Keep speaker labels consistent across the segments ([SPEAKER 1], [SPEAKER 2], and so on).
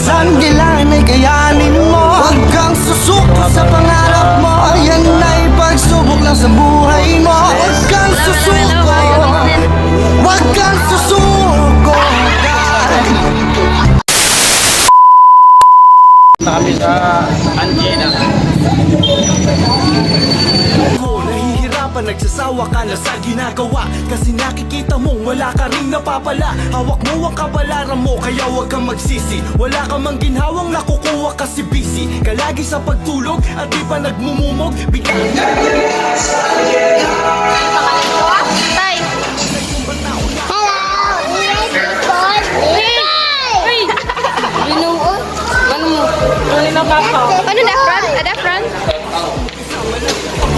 [SPEAKER 1] minsan kailangan ay kayanin mo. Huwag kang susuko sa pangarap mo, yan ay pagsubok lang sa buhay mo. Huwag kang susuko, huwag kang susuko.
[SPEAKER 2] Kami sa Angela.
[SPEAKER 1] Nahihirapan, nagsasawa ka na sa ginagawa, kasi nakikita mong wala ka rin napapala. Hawak mo ang kabalaran mo, kaya huwag kang magsisi. Wala ka mang ginhawang nakukuha kasi busy ka lagi sa pagtulog at di pa nagmumumog. Biglang
[SPEAKER 3] Tay! Binuon? Ano mo? Ano na front? Ada front?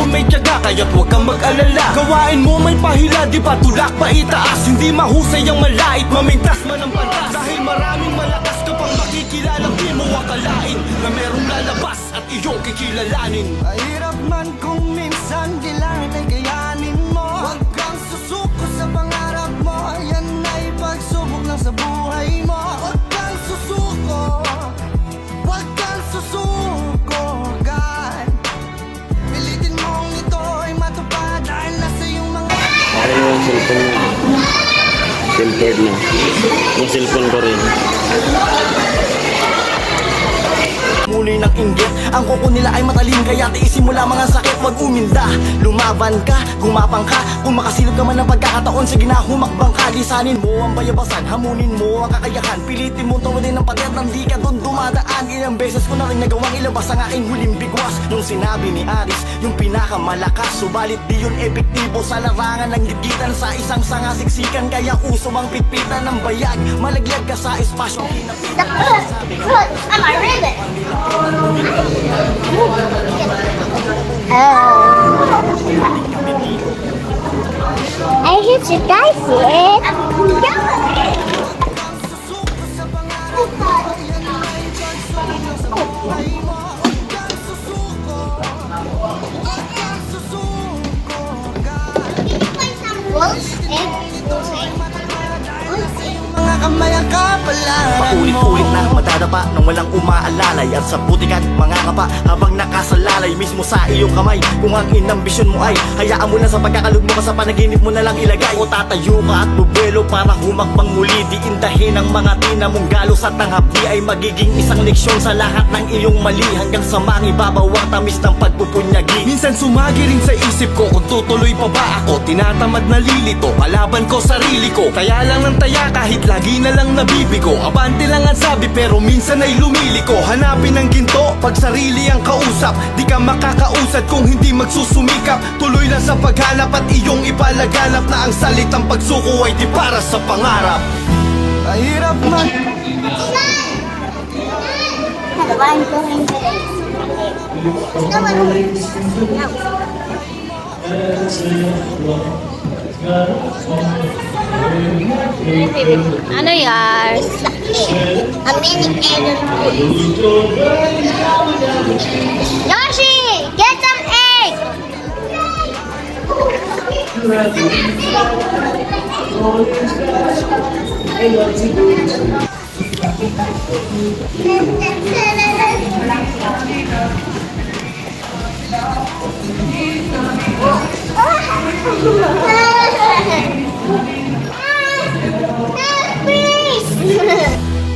[SPEAKER 1] kung may tiyaga, kaya't huwag kang mag-alala. Gawain mo may pahila, di ba tulak pa itaas. Hindi mahusay ang malait, mamintas man ang pantas. Dahil maraming malakas ka pang makikilala, di mo akalain na merong lalabas at iyong kikilalanin. Mahirap man kung minsan kailangan ay kayanin mo. Huwag kang susuko sa pangarap mo, yan ay pagsubok lang sa buhay mo. Huwag kang susuko, huwag kang susuko, God. Pilitin mong ito ay matupad dahil nasa iyong mga...
[SPEAKER 2] Ako yung cellphone na. Tempered na. Yung cellphone ko rin.
[SPEAKER 1] Muli ng inggit, ang kuko nila ay matalim, kaya tiisin mo lamang ang sakit, wag uminda. Lumaban ka, gumapang ka, kung makasilip ka man ng pagkakataon, sige na humakbang ka. Lisanin mo ang bayabasan, hamunin mo ang kakayahan, pilitin mo tawadin ng patet nang di ka dun dumadaan. Ilang beses ko na rin nagawang ilabas ang aking huling bigwas, nung sinabi ni Aris, yung pinakamalakas, subalit di yun epektibo sa larangan ng gigitan. Sa isang sangasiksikan, kaya uso ang pitpitan ng bayag, malaglag ka sa espasyo.
[SPEAKER 3] Look, I'm a ribbon. I hit you guys it.
[SPEAKER 1] Mga kamay ang kapalaran mo. Paulit-ulit na madadapa nang walang umaalalay, at sa putikan mga kapa habang nakasalalay mismo sa iyong kamay. Kung ang inambisyon mo ay hayaan mo lang sa pagkakalug mo ka sa panaginip mo na lang ilagay. O tatayo ka at bubuelo para humakbang muli, diindahin ang mga tinamong galos at ang hapdi ay magiging isang leksyon sa lahat ng iyong mali, hanggang sa mangibabaw ang tamis ng pagpupunyagi. Minsan sumagi rin sa isip ko kung tutuloy pa ba ako, tinatamad na lilito, kalaban ko sarili ko. Kaya lang ng taya kahit lagi na lang nabibigo, abante lang ang sabi pero minsan ay lumiliko. Hanapin ang ginto pag sarili ang kausap, di ka makakausad kung hindi magsusumikap. Tuloy lang sa paghanap at iyong ipalaganap na ang salitang pagsuko ay di para sa pangarap. Mahirap man.
[SPEAKER 3] Ano yars? A mini egg. Yoshi, get some egg.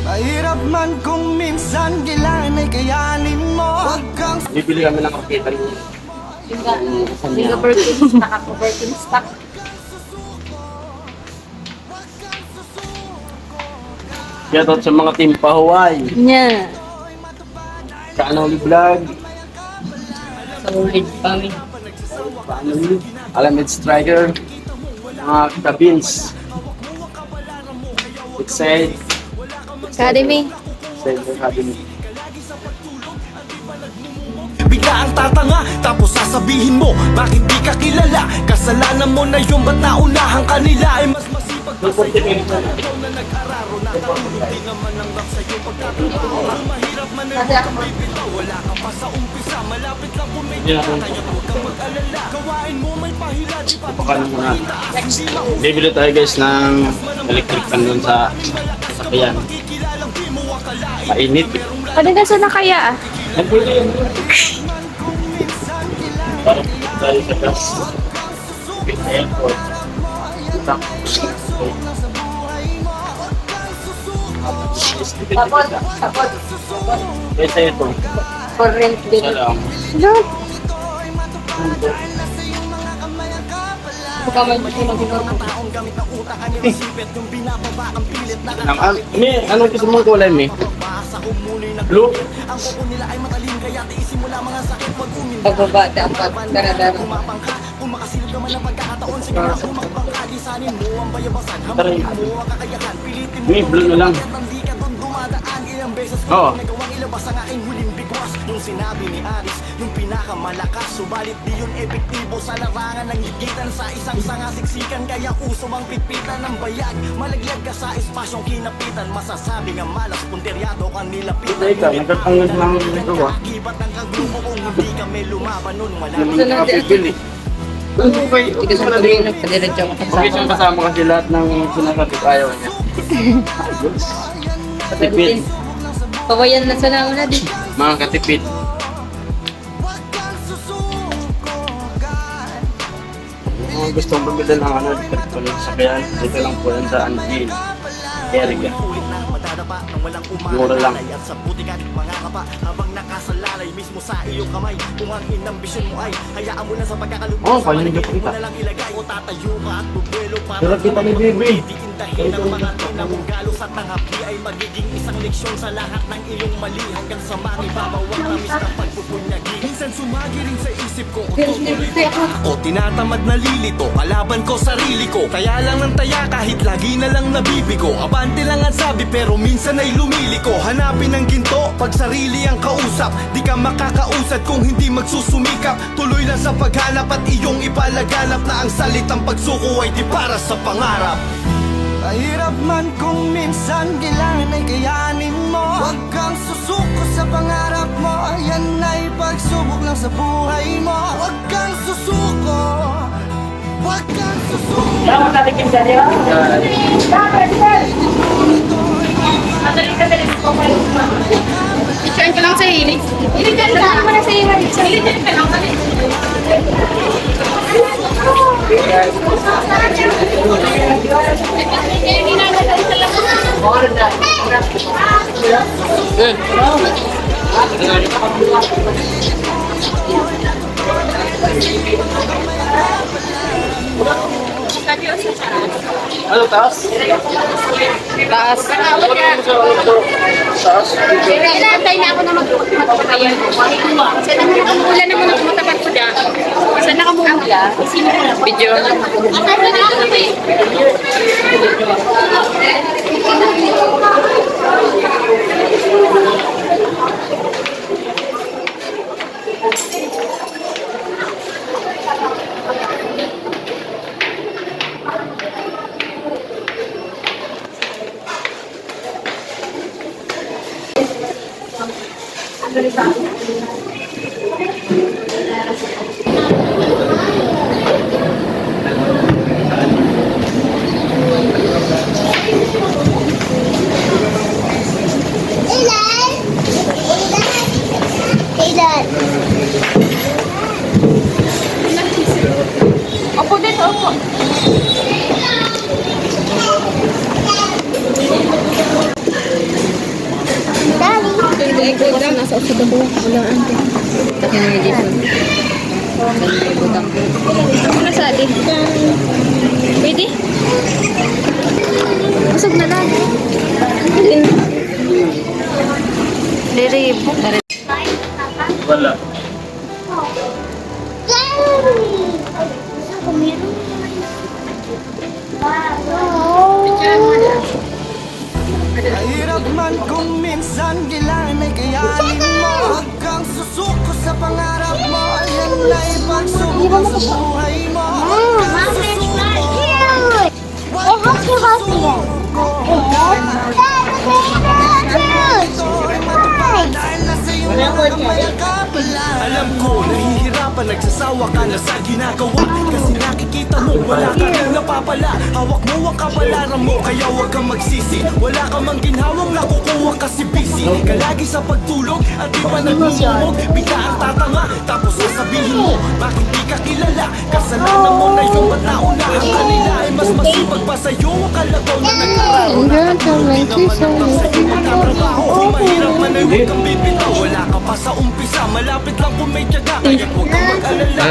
[SPEAKER 1] Mahirap man kung minsan kailangan ay kayanin mo. Huwag kang
[SPEAKER 2] Bibili kami ng kapitan.
[SPEAKER 4] Yung Birkenstock ako, Birkenstock.
[SPEAKER 2] Shoutout sa mga team Pahuway.
[SPEAKER 4] Nya.
[SPEAKER 2] Kaanoli Vlog.
[SPEAKER 4] Solid kami.
[SPEAKER 2] Kaanoli. Alamid Striker. Mga Kabins. Excite.
[SPEAKER 4] Academy.
[SPEAKER 2] Excite Academy.
[SPEAKER 1] bigla ang tatanga, tapos sasabihin mo bakit di ka kilala. Kasalanan mo na yung ba't naunahan kanila ay mas masipag pa sa'yo. Ikaw na nag-araro na hindi naman ang rap sa'yo pagtatrabaho. Ang mahirap man ay huwag kang bibitaw, wala ka pa sa umpisa, malapit lang kung may kita, kaya huwag kang mag-alala. Gawain mo may pahila, di pa
[SPEAKER 2] Bibili tayo guys ng electric fan dun sa sakyan. Mainit.
[SPEAKER 3] Kadalasan na kaya ah.
[SPEAKER 2] Nagpuli yun. Parang tayo sa gas. Airport.
[SPEAKER 4] Tapos,
[SPEAKER 2] Kaysa ito.
[SPEAKER 4] current din.
[SPEAKER 2] Isa lang.
[SPEAKER 4] Baka may masinag-inor mo.
[SPEAKER 2] Anong gusto mong kulay, Mi? Blue?
[SPEAKER 4] Pagbaba, dapat. Daradara.
[SPEAKER 2] Taray. Mi, blue na lang. Oo.
[SPEAKER 1] Yung sinabi ni Aris, yung pinakamalakas, subalit di yun epektibo sa larangan ng higitan sa isang sangasiksikan, kaya uso ang pitpitan ng bayag. Malaglag ka sa espasyong kinapitan, masasabi nga malas, punteryado ka nilapitan.
[SPEAKER 2] Teka, nagkatanggal lang ito ba?
[SPEAKER 1] Akibat ng kagrupo kung hindi kami lumaban nun, wala
[SPEAKER 2] Napipili. Ano kayo?
[SPEAKER 4] Hindi ka sa tuloy nagpadiretso ka
[SPEAKER 2] Okay, siyang kasama kasi lahat ng sinasabi ayaw niya. Katipid.
[SPEAKER 4] Pawayan na sa nauna din.
[SPEAKER 2] Mga katipid. Mga gustong bumili ng ano, dito lang sa sakyan. Dito lang po yan sa Anjil. Erika. Mura lang.
[SPEAKER 1] At sa putikan, mga kapa, habang nakasalalay mismo sa iyong kamay. Kung ang inambisyon mo ay, hayaan mo na sa pagkakalugod.
[SPEAKER 2] Oo, kaya niyo
[SPEAKER 1] Mo
[SPEAKER 2] kita.
[SPEAKER 1] na lang ilagay o tatayo ka at bubuelo para
[SPEAKER 2] Sarap kita ni Bibi.
[SPEAKER 1] Diindahin ang mga tinamunggalos at ang hapdi ay magiging isang leksyon sa lahat ng iyong mali hanggang sa makibabawang tamis ng pagpupunyagi. Minsan sumagiring sa isip ko, ako tinatamad na lilito, kalaban ko sarili ko. Kaya lang ng taya kahit lagi na lang nabibigo. Abante lang ang sabi pero minsan ay lumiliko. Hanapin ang ginto pag sarili ang kausap. Di ka makakausad kung hindi magsusumikap. Tuloy lang sa paghanap at iyong ipalaganap na ang salitang pagsuko ay di para sa pangarap. Mahirap man kung minsan kailangan ay kayanin mo. Huwag kang susuko sa pangarap mo. Ayan ay pagsubok lang sa buhay mo. Huwag kang susuko. Huwag kang susuko.
[SPEAKER 3] Picturean ko lang sa hilig. Iligan ka naman na sa hilig. Iligan ka lang kami. Hindi na natin sa lakas.
[SPEAKER 2] Ano, taas?
[SPEAKER 3] Taas.
[SPEAKER 2] Taas?
[SPEAKER 3] Inaantay na ako na magpapatayan. Saan na nakamula naman ako matapat ko dyan? Saan nakamula? Video. Opo dito, opo. Ikaw nasa usap ako. Wala ante. Taki na Jason. Ano sa atin? Pwede? Busog na lang. Liribo.
[SPEAKER 2] Wala.
[SPEAKER 1] Mahirap man kung minsan kailangan ay kayanin mo. Huwag kang susuko sa pangarap mo. Ayan na ipagsubok ang sa buhay mo. Huwag kang susuko. Huwag kang susuko. Ito'y matupad dahil nasa iyo ang mayakap. Alam ko, nahihirap pa, nagsasawa ka na sa ginagawa. Kasi nakikita mo, wala ka rin napapala. Hawak mo ang kapalaran mo, kaya huwag kang magsisi. Wala ka mang ginhawang nakukuha kasi busy ka lagi sa pagtulog at di pa nagmumumog. Bigla ang tatanga, tapos sasabihin mo bakit di ka kilala. Kasalanan mo na yung ba't naunahan kanila ay mas masipag pa sa'yo. Akala ko na nag-aaral na hindi naman ang bang sa'yo magtatrabaho. Kung mahirap man ay huwag kang bibitaw. Wala ka pa sa umpisa, malapit lang kung may tiyaga. Kaya huwag kang mag-alala.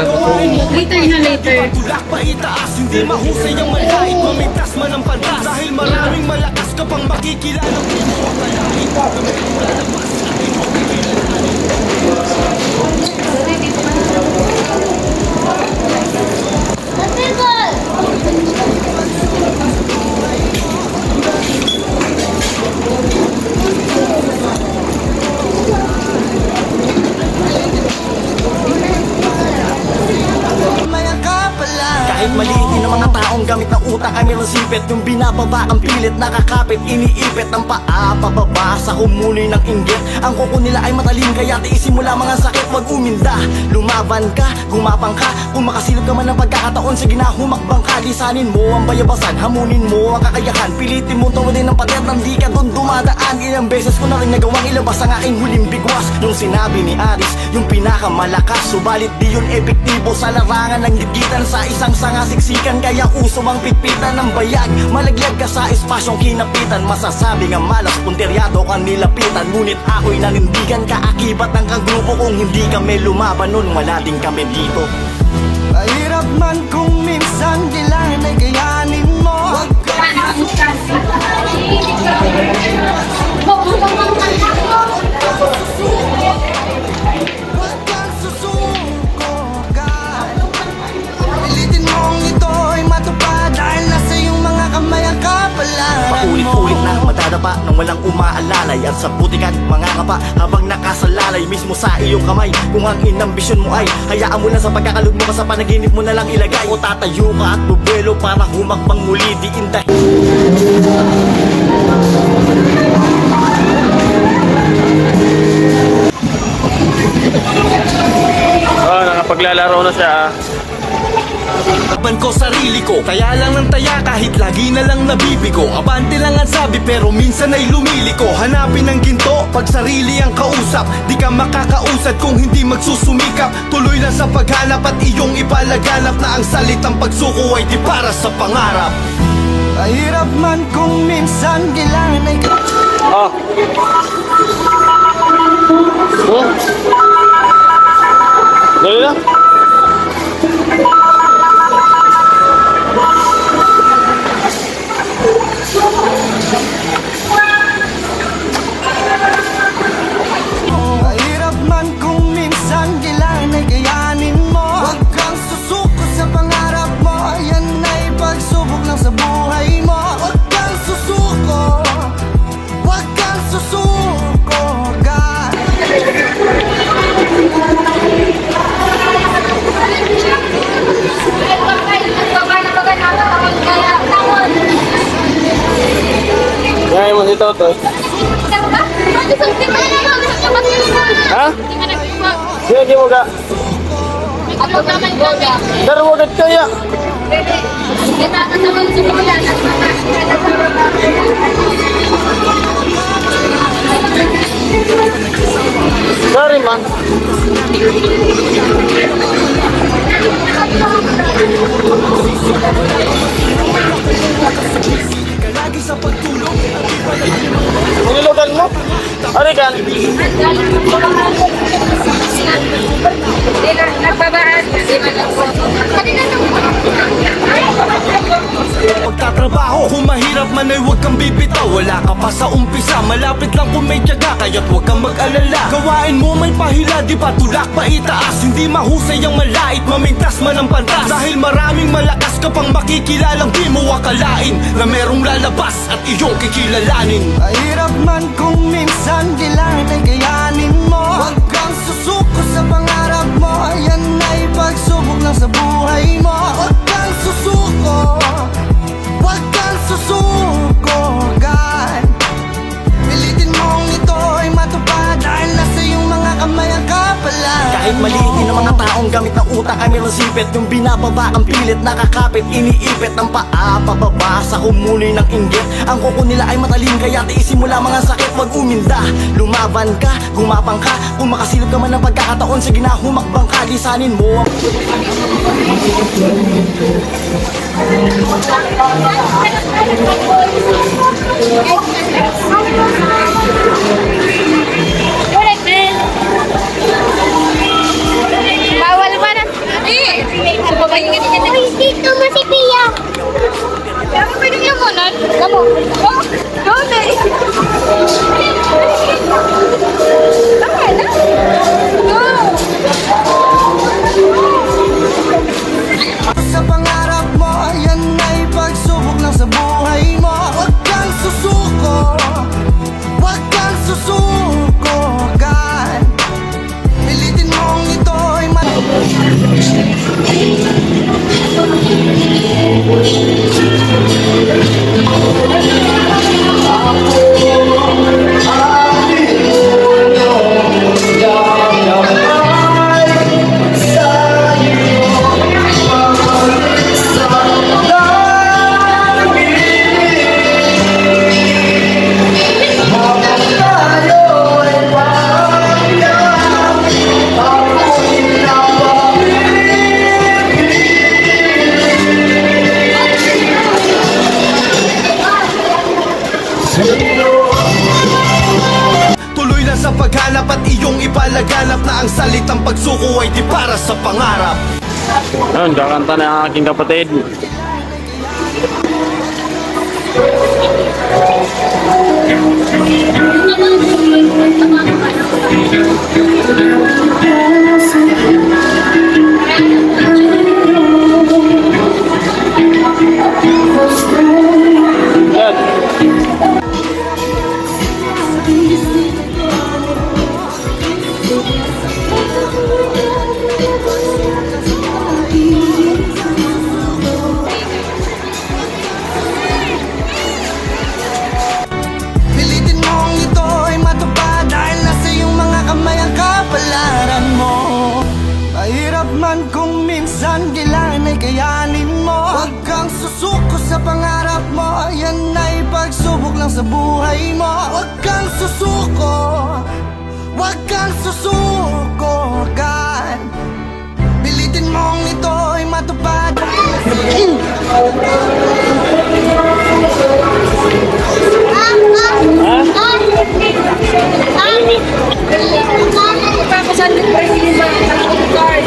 [SPEAKER 3] Later na later.
[SPEAKER 1] Tulak pa itaas, hindi mahusay ang malait. Mamigtas man ang pantas, dahil maraming malakas ka pang makikilala. Di mo akalain na mayroong lalabas at ikaw kikilalanin. Kahit maliit ng mga taong gamit na utak ay meron sipit. Yung binababa ang pilit, nakakapit, iniipit ang paa pababa sa humunoy ng inggit. Ang kuko nila ay matalim, kaya tiisin mo lang mga sakit. Wag uminda, lumaban ka, gumapang ka. Kung makasilip ka man ng pagkakataon, sige na humakbang ka. Lisanin mo ang bayabasan, hamunin mo ang kakayahan. Pilitin mo tawalin ng patet nang di ka dun dumadaan. Ilang beses ko na rin nagawang ilabas ang aking huling bigwas. Nung sinabi ni Aris, yung pinakamalakas, subalit di yun epektibo sa larangan ng gigitan. Sa isang sangasiksikan, kaya uso ang pitpitan ng bayag. Malaglag ka sa espasyong kinapitan, masasabi nga malas, punteryado kang nilapitan. Ngunit ako'y nanindigan, kaakibat ng kagrupo. Kung hindi kami lumaban nun, wala din kami dito. Mahirap man kung minsan kailangan ay kayanin mo. Wag kang susuko ka. Pilitin mong ito'y matupad, dahil nasa iyong mga kamay ang kapalaran mo. Paulit-ulit na madadapa nang walang umaalalay. At sa butikan, mga kapa habang nakasalalay mismo sa iyong kamay. Kung ang inambisyon mo ay hayaan mo lang sa pagkakalog mo ka sa panaginip mo na lang ilagay. O tatayo ka at bubuelo para humakbang muli, di inday.
[SPEAKER 2] Nakapaglalaro na siya.
[SPEAKER 1] Laban ko sarili ko, kaya lang ng taya kahit lagi na lang nabibigo. Abante lang ang sabi pero minsan ay lumiliko. Hanapin ang ginto pag sarili ang kausap. Di ka makakausad kung hindi magsusumikap. Tuloy lang sa paghanap at iyong ipalaganap na ang salitang pagsuko ay di para sa pangarap. Mahirap man kung minsan kailangan ay
[SPEAKER 2] Oh. Oh. Dali lang.
[SPEAKER 1] Mahirap man kung minsan kailangan ay kayanin mo. Huwag kang susuko sa pangarap mo, yan ay pagsubok lang sa buhay mo. Huwag kang susuko, huwag kang susuko ka.
[SPEAKER 2] Kaya mo si Toto. Ha? Sige mo ka.
[SPEAKER 3] Ako naman gaga.
[SPEAKER 2] Darwagat kaya.
[SPEAKER 3] Kinakataman sa bulan at
[SPEAKER 2] Sorry man.
[SPEAKER 1] Kalagi sa pagtulog at iba na
[SPEAKER 2] Manilugan mo? Arikan.
[SPEAKER 3] nagbabaan kasi
[SPEAKER 1] pagtatrabaho. Kung mahirap man ay huwag kang bibitaw. Wala ka pa sa umpisa, malapit lang kung may tiyaga. Kaya't huwag kang mag-alala. Gawain mo may pahila, di ba tulak pa itaas. Hindi mahusay ang malait, mamigtas man ang pantas. Dahil maraming malakas ka pang makikilalang di mo akalain na merong lalabas at iyong kikilalanin. Mahirap man kung minsan kailangan ay kayanin mo. Huwag kang susuko sa pangarap mo, yan ay pagsubok lang sa buhay mo. Huwag kang susuko, huwag kang susuko agad. Pilitin mong ito'y matupad, dahil nasa iyong mga kamay ang kapalaran. Kahit maliitin ang mga taong gamit na utak ay meron sipit. Yung binababa ang pilit, nakakapit, iniipit ang paa pababa sa kumunoy ng inggit. Ang kuko nila ay matalim kaya tiisin mo lamang ang sakit. Wag uminda, lumaban ka, gumapang ka. Kung makasilip ka man ng pagkakataon, sige na humakbang ka, lisanin mo.
[SPEAKER 3] Bawal ba na? Eh! Subabayin ka din. Uy, dito mo si Pia. Pero pwede niya mo nun. Lamo. Oh! Dole! Tama na. Go!
[SPEAKER 1] Sa pangarap mo, yan ay pagsubok lang sa buhay mo. Huwag kang susuko, huwag kang susuko agad. Pilitin mong ito'y tuloy lang sa paghanap at iyong ipalaganap na ang salitang pagsuko ay di para sa pangarap.
[SPEAKER 2] Ayun, kakanta na ang aking kapatid. Yan.
[SPEAKER 1] Pilitin mong ito'y matupad dahil nasa iyong mga kamay ang kapalaran mo. Mahirap man kung minsan kailangan ay kayanin mo. Huwag kang susuko sa pangarap mo, yan ay pagsubok lang sa buhay mo. Huwag kang susuko, huwag kang susuko agad. Pilitin mong ito'y matupad dahil nasa
[SPEAKER 3] Papasandit pa rin yung mga card.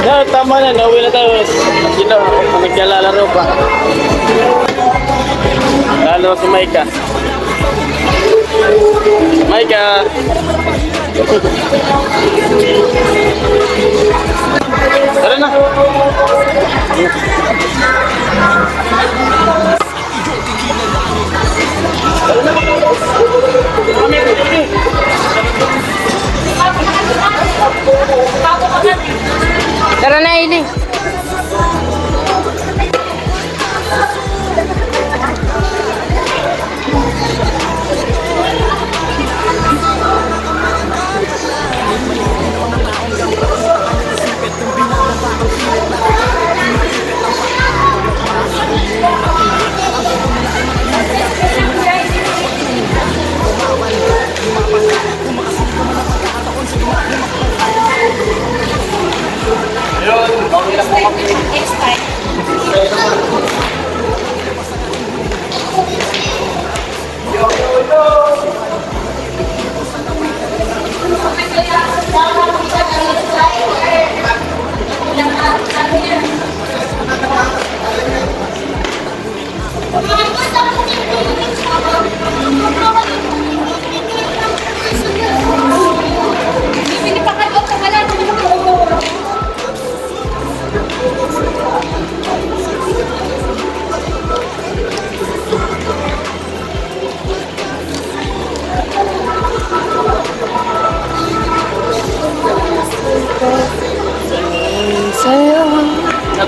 [SPEAKER 2] No, tama na, nauwi na tayo. Sino, nagkalalaro pa. Lalo si Maika. Maika! Tara na!
[SPEAKER 4] Tara na, Ili.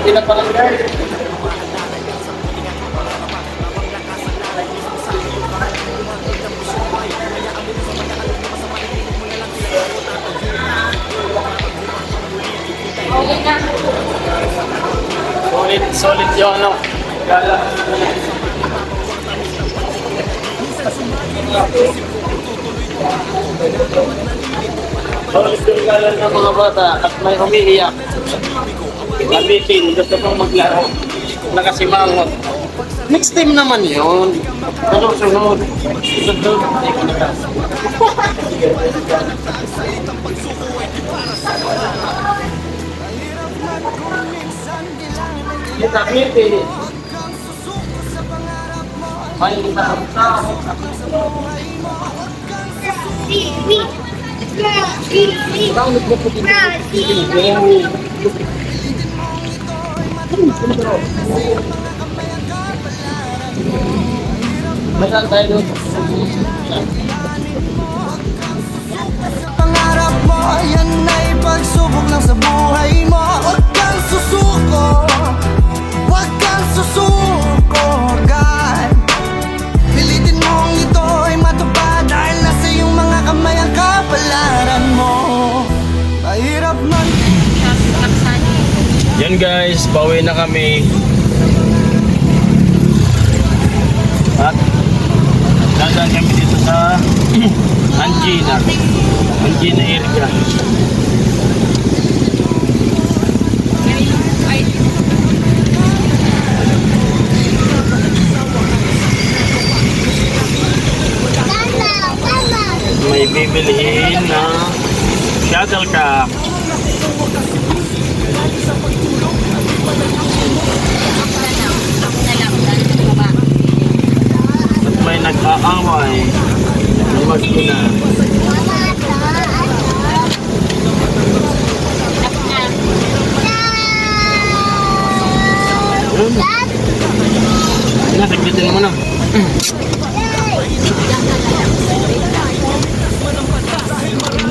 [SPEAKER 2] Ilan pa lang yan?
[SPEAKER 3] Okay na.
[SPEAKER 2] Solid yung ano. Gala. Solid yung gala ng mga bata at may umiiyak. Nabitin, gusto kong maglaro. Nakasimangot. Next time naman yun. Sunod. Sunod. Kita pilih. Main tao. Masal tayo doon.
[SPEAKER 1] Pangarap mo, yan ay pagsubok lang sa buhay mo. Huwag kang susuko, huwag kang susuko, God. Pilitin mong ito ay matupad dahil nasa iyong mga kamay ang kapalaran mo. Mahirap man.
[SPEAKER 2] Yan guys, pauwi na kami. At dadaan kami dito sa Angina area. May bibilihin na shuttlecock. At may nag-aaway na mag-ina. Nasaglitin mo na.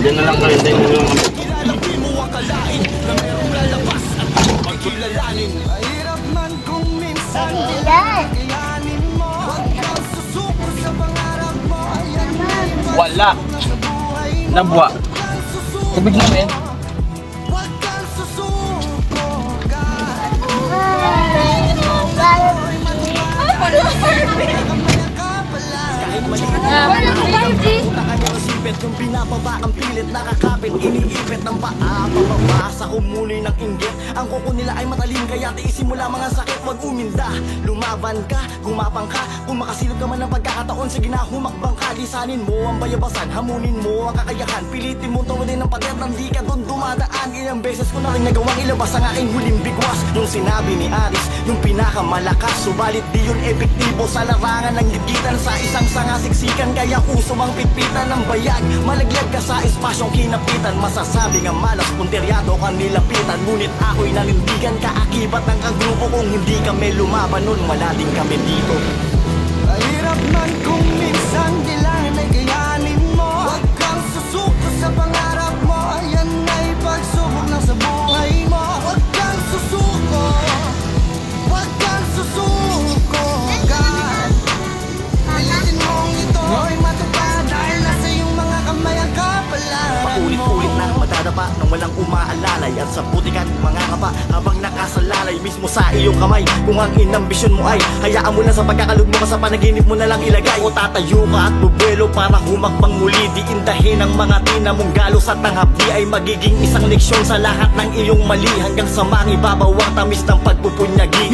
[SPEAKER 2] Diyan na lang kayo, diyan na lang kami.
[SPEAKER 1] Mahirap man kung minsan
[SPEAKER 3] Yan.
[SPEAKER 1] kayanin mo. Huwag kang susuko sa pangarap mo. Yan ay
[SPEAKER 2] Wala.
[SPEAKER 1] sa buhay mo.
[SPEAKER 2] Nabwa.
[SPEAKER 1] Huwag kang susuko,
[SPEAKER 2] Tubig namin.
[SPEAKER 1] huwag kang susuko, God. Sipit yung binababa ang pilit, nakakapit, iniipit ng paa, pababa sa kumuloy ng inggit. Ang kuko nila ay matalim, kaya tiisin mo lamang ang sakit, wag uminda. Lumaban ka, gumapang ka, kung makasilip ka man ng pagkakataon, sige na humakbang ka. Lisanin mo ang bayabasan, hamunin mo ang kakayahan, pilitin mo tawadin ng pader, nang di ka doon dumadaan. Ilang beses ko na rin nagawang ilabas ang aking huling bigwas. Yung sinabi ni Aris, yung pinakamalakas, subalit di yun epektibo sa larangan ng gigitan. Sa isang sangasiksikan, kaya uso ang pitpitan ng bayag. Malaglag ka sa espasyong kinapitan, masasabi nga malas, punteryado ka nilapitan. Ngunit ako'y nanindigan, kaakibat ng kagrupo. Kung hindi kami lumaban nun, wala din kami dito. Mahirap man kung minsan kailangan ay kayanin mo. Huwag kang susuko sa pangarap mo. Yan ay pagsubok lang sa buhay mo. Huwag kang susuko, huwag kang susuko, God. Pilitin mong ito ay matupad dahil nasa iyong mga kamay ang kapalaran mo. Paulit-ulit na madadapa nang walang umaalalay. At sa putikan mga kapa habang nakasalalay mismo sa iyong kamay. Kung ang inambisyon mo ay hayaan mo na sa pagkakalugmo ka sa panaginip mo na lang ilagay. O tatayo ka at bubuelo para humakbang muli. Diindahin ang mga tinamong galos at ang hapdi ay magiging isang leksyon sa lahat ng iyong mali. Hanggang sa mangibabaw ang tamis ng pagpupunyagi.